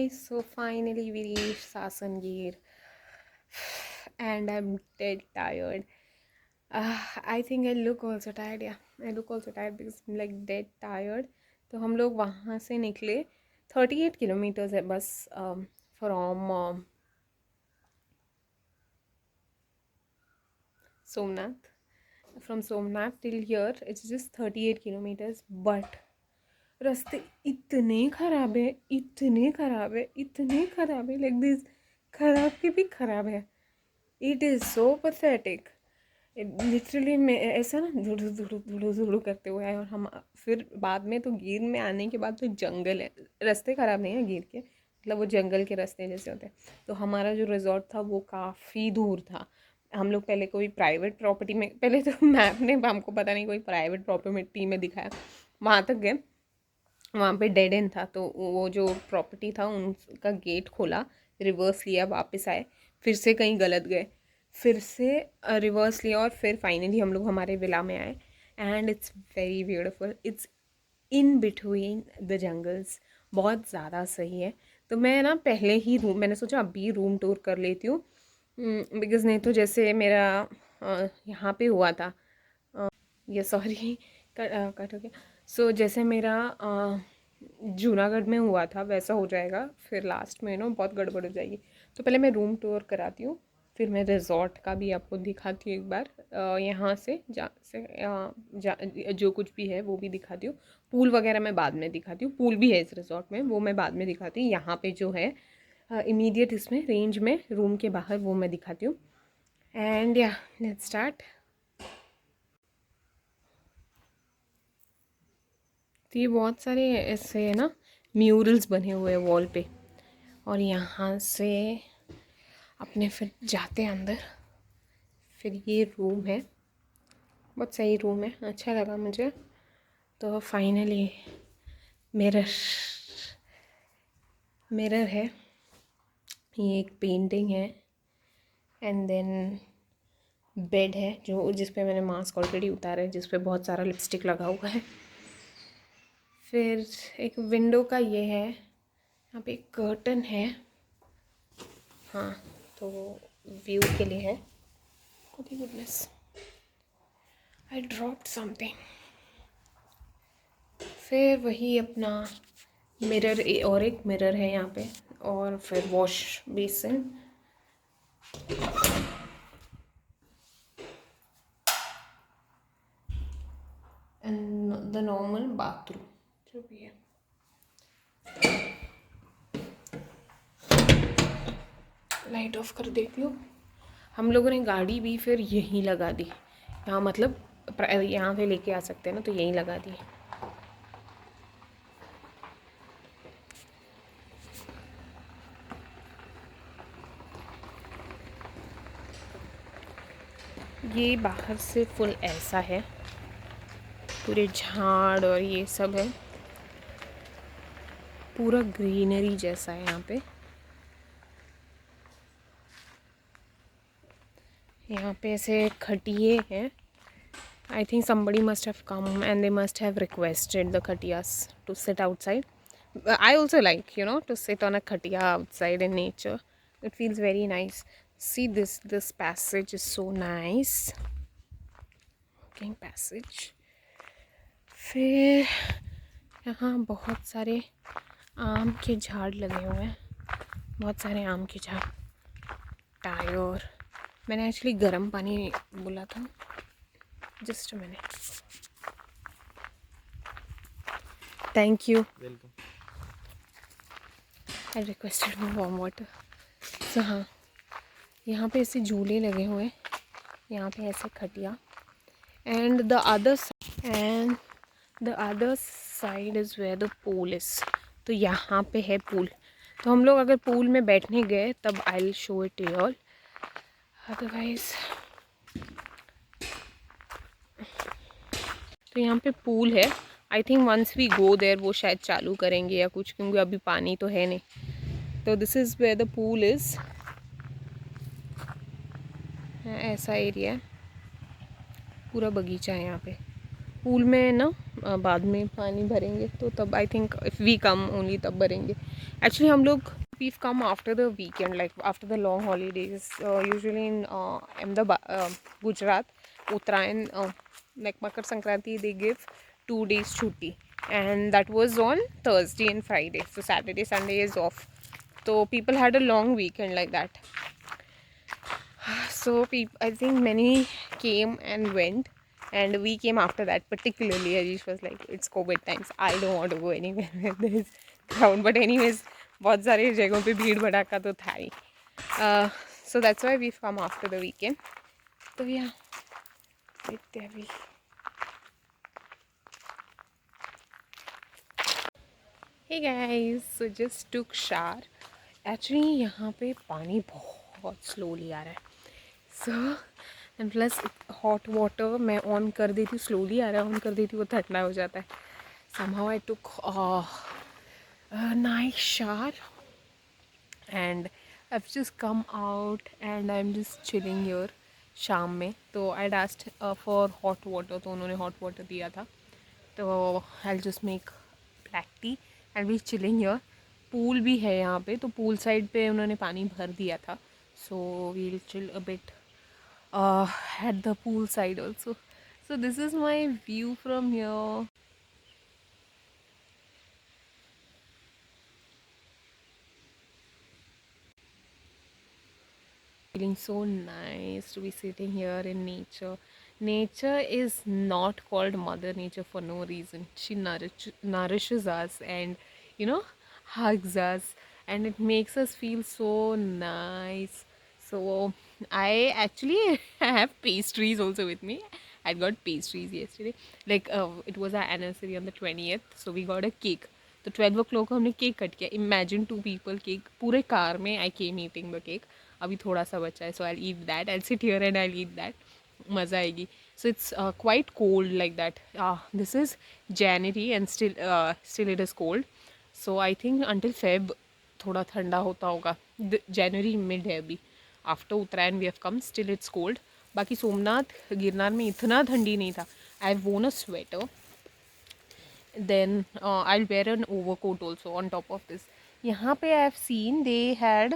guys, so finally we reached Sasangir and I'm dead tired. I think I look also tired. Yeah, I look also tired because I'm like dead tired. तो हम लोग वहाँ से निकले 38 kilometres है बस from Somnath. From Somnath till here it's just 38 kilometers, but रास्ते इतने ख़राब है, इतने ख़राब है, इतने ख़राब है, लाइक दिस ख़राब के भी ख़राब है. It is so pathetic. Literally मैं ऐसा ना झुड़ू झुड़ू झुड़ू झुड़ू करते हुए आए और हम फिर बाद में तो गिर में आने के बाद तो जंगल है. रास्ते ख़राब नहीं है गिर के, मतलब वो जंगल के रास्ते जैसे होते हैं. तो हमारा जो रिजॉर्ट था वो काफ़ी दूर था. हम लोग पहले कोई प्राइवेट प्रॉपर्टी में, पहले तो मैप ने हमको पता नहीं कोई प्राइवेट प्रॉपर्टी में दिखाया, वहाँ तक गए. वहाँ पे डेड एंड था तो वो जो प्रॉपर्टी था उनका गेट खोला, रिवर्स लिया, वापस आए, फिर से कहीं गलत गए, फिर से रिवर्स लिया और फिर फाइनली हम लोग हमारे विला में आए. And it's very beautiful. It's in between the jungles. बहुत ज़्यादा सही है. तो मैं ना पहले ही रूम, मैंने सोचा अभी रूम टूर कर लेती हूँ बिकॉज़ नहीं तो जैसे मेरा यहाँ पे हुआ था, ये सॉरी कट हो गया. सो जैसे मेरा जूनागढ़ में हुआ था वैसा हो जाएगा फिर लास्ट में बहुत गड़बड़ हो जाएगी. तो पहले मैं रूम टूर कराती हूँ, फिर मैं रिजॉर्ट का भी आपको दिखाती हूँ एक बार. यहाँ से जो कुछ भी है वो भी दिखाती हूँ. पूल वगैरह मैं बाद में दिखाती हूँ. पूल भी है इस रिजॉर्ट में, वो मैं बाद में दिखाती हूँ. यहाँ पे जो है इमीडिएट इसमें रेंज में रूम के बाहर वो मैं दिखाती हूँ. एंड या लेट्स स्टार्ट. तो ये बहुत सारे ऐसे है ना म्यूरल्स बने हुए हैं वॉल पे, और यहाँ से अपने फिर जाते हैं अंदर. फिर ये रूम है, बहुत सही रूम है, अच्छा लगा मुझे. तो फाइनली मिरर मिरर है, ये एक पेंटिंग है, एंड देन बेड है जो जिस पे मैंने मास्क ऑलरेडी उतारा है, जिस पे बहुत सारा लिपस्टिक लगा हुआ है. फिर एक विंडो का ये है, यहाँ पे एक कर्टन है, हाँ तो व्यू के लिए है. ओह गुडनेस, आई ड्रॉप्ड समथिंग. फिर वही अपना मिरर, और एक मिरर है यहाँ पे, और फिर wash basin. And the normal bathroom जो भी है. लाइट ऑफ कर देती हूँ. हम लोगों ने गाड़ी भी फिर यहीं लगा दी, यहाँ मतलब यहाँ पे लेके आ सकते हैं ना, तो यहीं लगा दी. ये बाहर से फुल ऐसा है, पूरे झाड़ और ये सब है, पूरा ग्रीनरी जैसा है यहाँ पे. यहाँ पे ऐसे खटिये हैं. I think somebody must have come and they must have requested the khatiyas to sit outside. I also like, to sit on a khatiya outside in nature. It feels very nice. See this passage is so nice. Walking passage. फिर यहाँ बहुत सारे आम के झाड़ लगे हुए हैं, बहुत सारे आम के झाड़. टायर, मैंने एक्चुअली गर्म पानी बोला था. Just a minute. Thank you. Welcome. I requested warm water. So हाँ, यहाँ पे ऐसे झूले लगे हुए हैं, यहाँ पे ऐसे खटिया. And the other side is where the pool is. तो यहाँ पे है पूल. तो हम लोग अगर पूल में बैठने गए तब I'll show it to you all. Otherwise तो यहाँ पे पूल है. I think once we go there वो शायद चालू करेंगे या कुछ, क्योंकि अभी पानी तो है नहीं. तो this is where the pool is. ऐसा एरिया है, पूरा बगीचा है यहाँ पे. पूल में ना बाद में पानी भरेंगे, तो तब I think if we come only तब भरेंगे. एक्चुअली हम लोग we've come after the weekend, like after the long holidays, usually in Ahmedabad, Gujarat, Uttarayan, like Makar Sankranti, they give 2 days chutti, and that was on Thursday and Friday, so Saturday Sunday is off, so people had a long weekend like that. So I think many came and went, and we came after that. Particularly Harish was like, it's COVID times, I don't want to go anywhere with this crowd, but anyways बहुत सारे जगहों पे भीड़ भड़ाका तो था ही. So that's why we've come after the weekend. तो yeah, देखते हैं अभी. Hey guys, so just took shower. Actually यहाँ पे पानी बहुत slowly आ रहा है. So and plus hot water मैं on कर देती हूँ, slowly आ रहा है, on कर देती हूँ वो ठंडा हो जाता है. Somehow I took a nice shower and I've just come out and I'm just chilling here शाम में. तो I'd asked for hot water, तो उन्होंने hot water दिया था. तो I'll just make black tea and be chilling here. Pool भी है यहाँ पे, तो पूल साइड पे उन्होंने पानी भर दिया था. So we'll chill a bit at the pool side also. So this is my view from here. Feeling so nice to be sitting here in nature. Nature is not called Mother Nature for no reason. She nourishes us and, you know, hugs us, and it makes us feel so nice. So, I actually have pastries also with me. I got pastries yesterday. Like, it was our anniversary on the 20th, so we got a cake. तो 12 o'clock को हमने cake cut किया. Imagine 2 people cake पूरे car में. I came eating the cake. अभी थोड़ा सा बचा है, so I eat that. I sit here and I eat that. मज़ा आएगी. So it's quite cold like that. This is January and still it is cold. So I think until Feb थोड़ा ठंडा होता होगा. जनवरी मिड है अभी. After Uttarayan we have come, still it's cold. बाकी सोमनाथ गिरनार में इतना ठंडी नहीं था. आई हैव वोन a sweater. Then I'll wear an overcoat also on top of this. यहाँ पे I have seen they had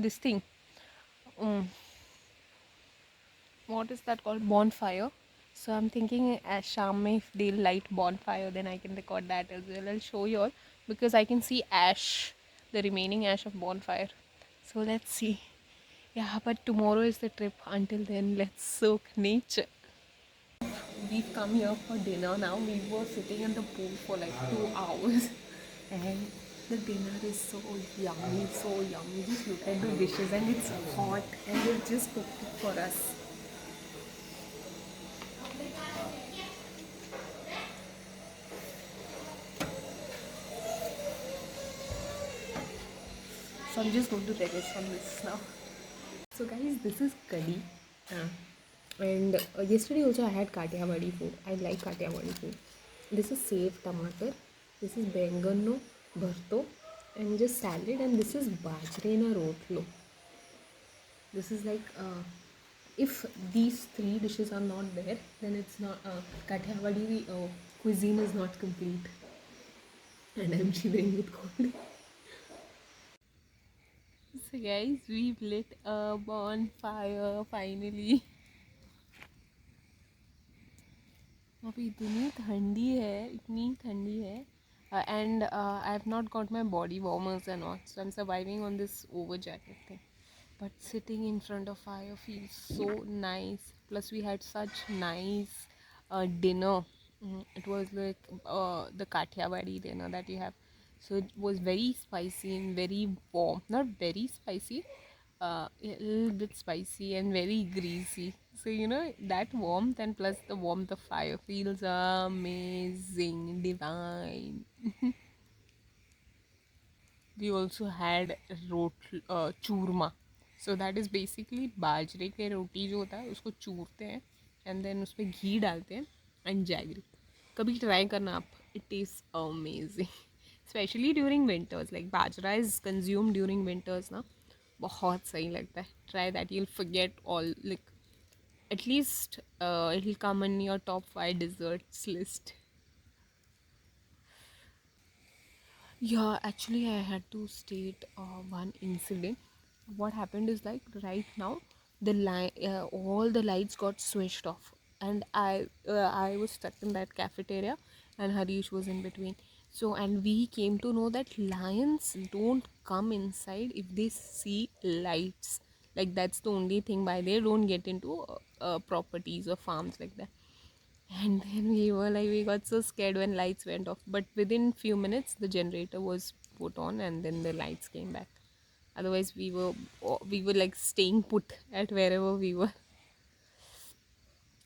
this thing. Um, what is that called? Bonfire. So I'm thinking as Sham mein if they'll light bonfire, then I can record that as well. I'll show you all because I can see ash, the remaining ash of bonfire. So let's see. Yeah, but tomorrow is the trip. Until then, let's soak nature. We've come here for dinner now. We were sitting in the pool for like 2 hours and the dinner is so yummy, so yummy. Just look at the dishes and it's hot and they've just cooked it for us. So I'm just going to relish on this now. So guys, this is curry. And yesterday also I had Kathiawadi food. I like Kathiawadi food. This is save tomato. This is bengano bharto and just salad. And this is bajrena rotlo. This is like if these three dishes are not there, then it's not Kathiawadi cuisine is not complete. And I'm shivering with cold. So guys, we've lit a bonfire finally. अभी इतनी ठंडी है, इतनी ठंडी है. And I have not got my body warmers and all, so I'm surviving on this over jacket thing. But sitting in front of fire feels so nice. Plus we had such nice dinner. It was like the Kathiawadi dinner that you have. So it was very spicy and very warm. Not very spicy, a little bit spicy and very greasy. So you know that warmth and plus the warmth of fire feels amazing, divine. We also had churma. So that is basically बाजरे के रोटी जो होता है उसको चूरते हैं and then उस पर घी डालते हैं and jaggery. कभी ट्राई करना आप. It tastes amazing. Especially during winters. Like bajra is consumed during winters ना. बहुत सही लगता है. Try that. You'll forget all like At least it'll come in your top 5 desserts list. Yeah, actually, I had to state one incident. What happened is like right now, all the lights got switched off, and I was stuck in that cafeteria, and Harish was in between. So, and we came to know that lions don't come inside if they see lights. Like that's the only thing why they don't get into properties or farms like that. And then we were like, we got so scared when lights went off. But within few minutes, the generator was put on, and then the lights came back. Otherwise, we were like staying put at wherever we were.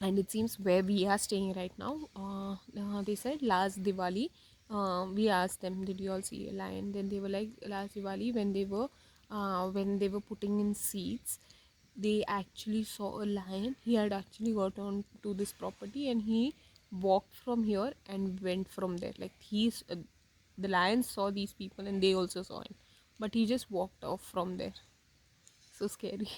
And it seems where we are staying right now, they said last Diwali, we asked them, did you all see a lion? Then they were like, last Diwali when they were putting in seeds, they actually saw a lion. He had actually got on to this property, and he walked from here and went from there. Like the lion saw these people, and they also saw him, but he just walked off from there. So scary.